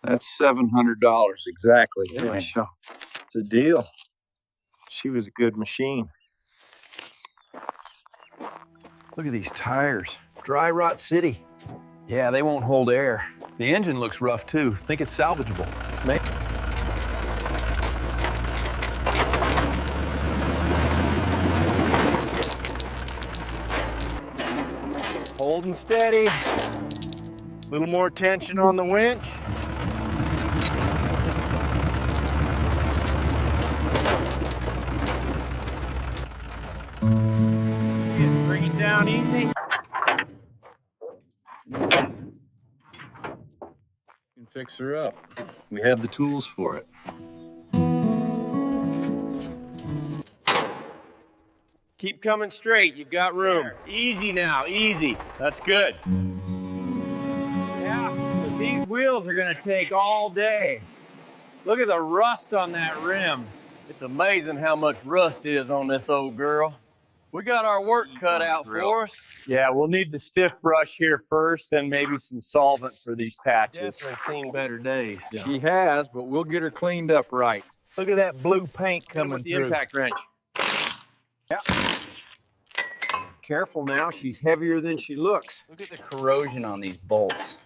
That's $700 exactly. Yeah, it's a deal. She was a good machine. Look at these tires. Dry rot city. Yeah, they won't hold air. The engine looks rough too. Think it's salvageable. Maybe. Holding steady. A little more tension on the winch. Bring it down easy. Can fix her up. We have the tools for it. Keep coming straight. You've got room. Easy now, easy. That's good. Yeah, but these wheels are gonna take all day. Look at the rust on that rim. It's amazing how much rust is on this old girl. We got our work cut out for us. Yeah, we'll need the stiff brush here first, then maybe some solvent for these patches. Definitely seen better days. Yeah. She has, but we'll get her cleaned up right. Look at that blue paint coming the through. impact wrench. Yeah. Careful now, she's heavier than she looks. Look at the corrosion on these bolts.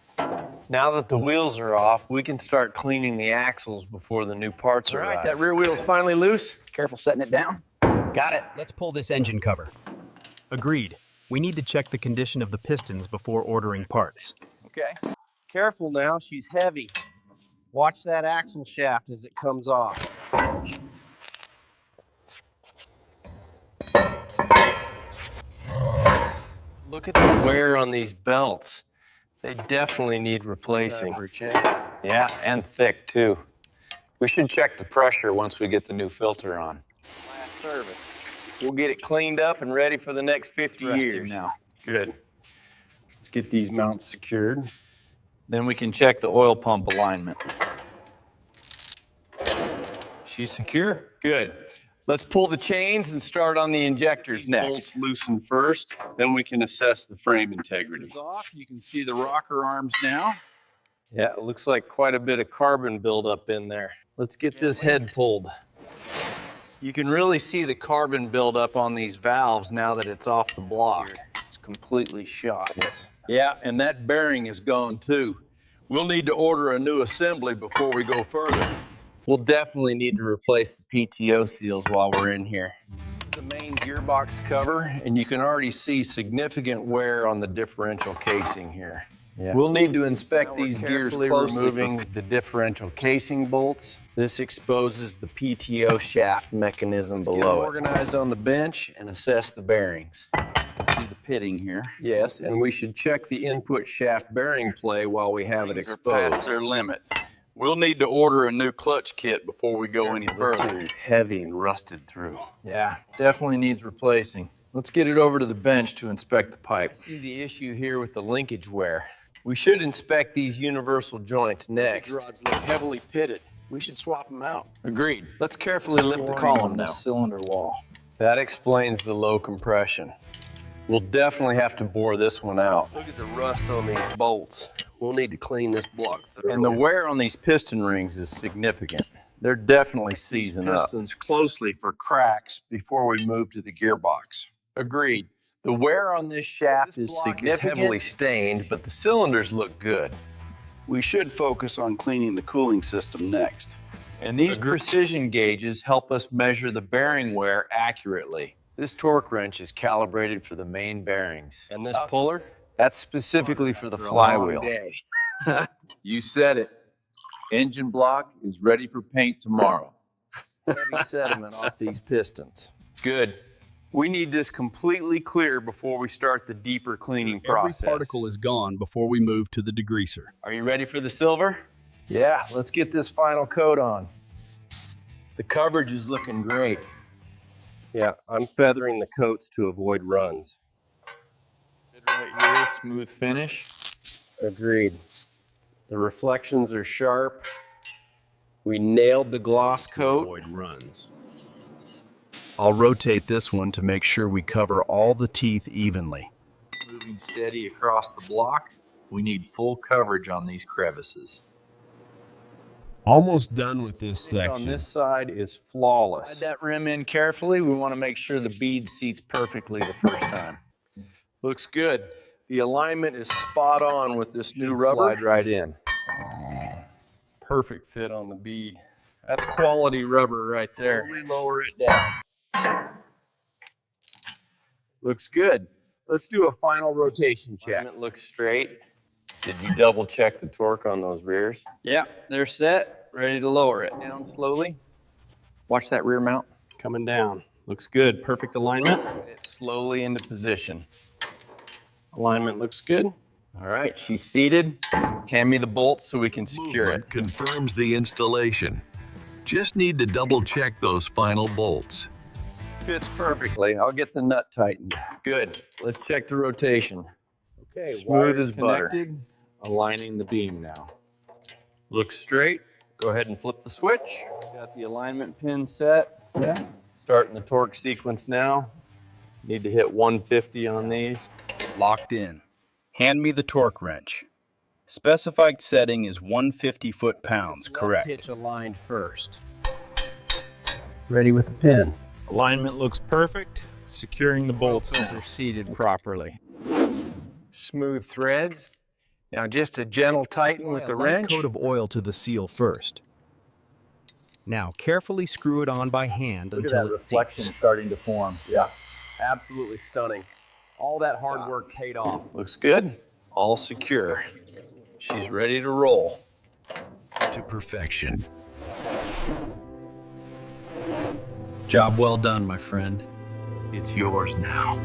Now that the wheels are off, we can start cleaning the axles before the new parts arrive. All right, that rear wheel's finally loose. Careful setting it down. Got it. Let's pull this engine cover. Agreed. We need to check the condition of the pistons before ordering parts. Okay. Careful now, she's heavy. Watch that axle shaft as it comes off. Look at the wear on these belts. They definitely need replacing. Yeah, and thick too. We should check the pressure once we get the new filter on. Last service. We'll get it cleaned up and ready for the next 50 years. Now. Good. Let's get these mounts secured. Then we can check the oil pump alignment. She's secure. Good. Let's pull the chains and start on the injectors next. Bolts loosen first, then we can assess the frame integrity. Off. You can see the rocker arms now. Yeah, it looks like quite a bit of carbon buildup in there. Let's get this head pulled. You can really see the carbon buildup on these valves now that it's off the block. It's completely shot. Yeah, and that bearing is gone too. We'll need to order a new assembly before we go further. We'll definitely need to replace the PTO seals while we're in here. The main gearbox cover, and you can already see significant wear on the differential casing here. Yeah. We'll need to inspect these gears closely. Removing the differential casing bolts. This exposes the PTO shaft mechanism below it. Get them organized on the bench and assess the bearings. See the pitting here. Yes, and we should check the input shaft bearing play while we have it exposed. Past their limit. We'll need to order a new clutch kit before we go any further. This thing's heavy and rusted through. Yeah, definitely needs replacing. Let's get it over to the bench to inspect the pipe. See the issue here with the linkage wear. We should inspect these universal joints next. These rods look heavily pitted. We should swap them out. Agreed. Let's carefully lift the column now. Cylinder wall. That explains the low compression. We'll definitely have to bore this one out. Look at the rust on these bolts. We'll need to clean this block through. And the wear on these piston rings is significant. They're definitely seasoned up. Pistons closely for cracks before we move to the gearbox. Agreed. The wear on this shaft is significant. Heavily stained, but the cylinders look good. We should focus on cleaning the cooling system next. And these precision gauges help us measure the bearing wear accurately. This torque wrench is calibrated for the main bearings. And this puller? That's specifically for the flywheel. You said it. Engine block is ready for paint tomorrow. Heavy sediment off these pistons. Good. We need this completely clear before we start the deeper cleaning process. Every particle is gone before we move to the degreaser. Are you ready for the silver? Yeah, let's get this final coat on. The coverage is looking great. Yeah, I'm feathering the coats to avoid runs. Right here, smooth finish. Agreed. The reflections are sharp. We nailed the gloss coat. Avoid runs. I'll rotate this one to make sure we cover all the teeth evenly. Moving steady across the block, we need full coverage on these crevices. Almost done with this On section. this side is flawless. Slide that rim in carefully. We want to make sure the bead seats perfectly the first time. Looks good. The alignment is spot on with this new rubber. Slide right in. Perfect fit on the bead. That's quality rubber right there. Slowly lower it down. Looks good. Let's do a final rotation check. Alignment looks straight. Did you double check the torque on those rears? Yeah, they're set, ready to lower it. Down slowly. Watch that rear mount. Coming down. Looks good. Perfect alignment. It's slowly into position. Alignment looks good. All right, she's seated. Hand me the bolts so we can secure Movement it. confirms the installation. Just need to double check those final bolts. Fits perfectly. I'll get the nut tightened. Good. Let's check the rotation. Okay, Smooth as butter. connected. Aligning the beam now. Looks straight. Go ahead and flip the switch. Got the alignment pin set. Yeah. Starting the torque sequence now. Need to hit 150 on these. Locked in. Hand me the torque wrench. Specified setting is 150 foot-pounds, correct? Pitch aligned first. Ready with the pin. Alignment looks perfect. Securing the bolts are seated properly. Smooth threads. Now just a gentle tighten with the wrench. Coat of oil to the seal first. Now carefully screw it on by hand until it seats. starting to form. Yeah. Absolutely stunning. All that hard work paid off. Looks good. All secure. She's ready to roll. To perfection. Job well done, my friend. It's yours now.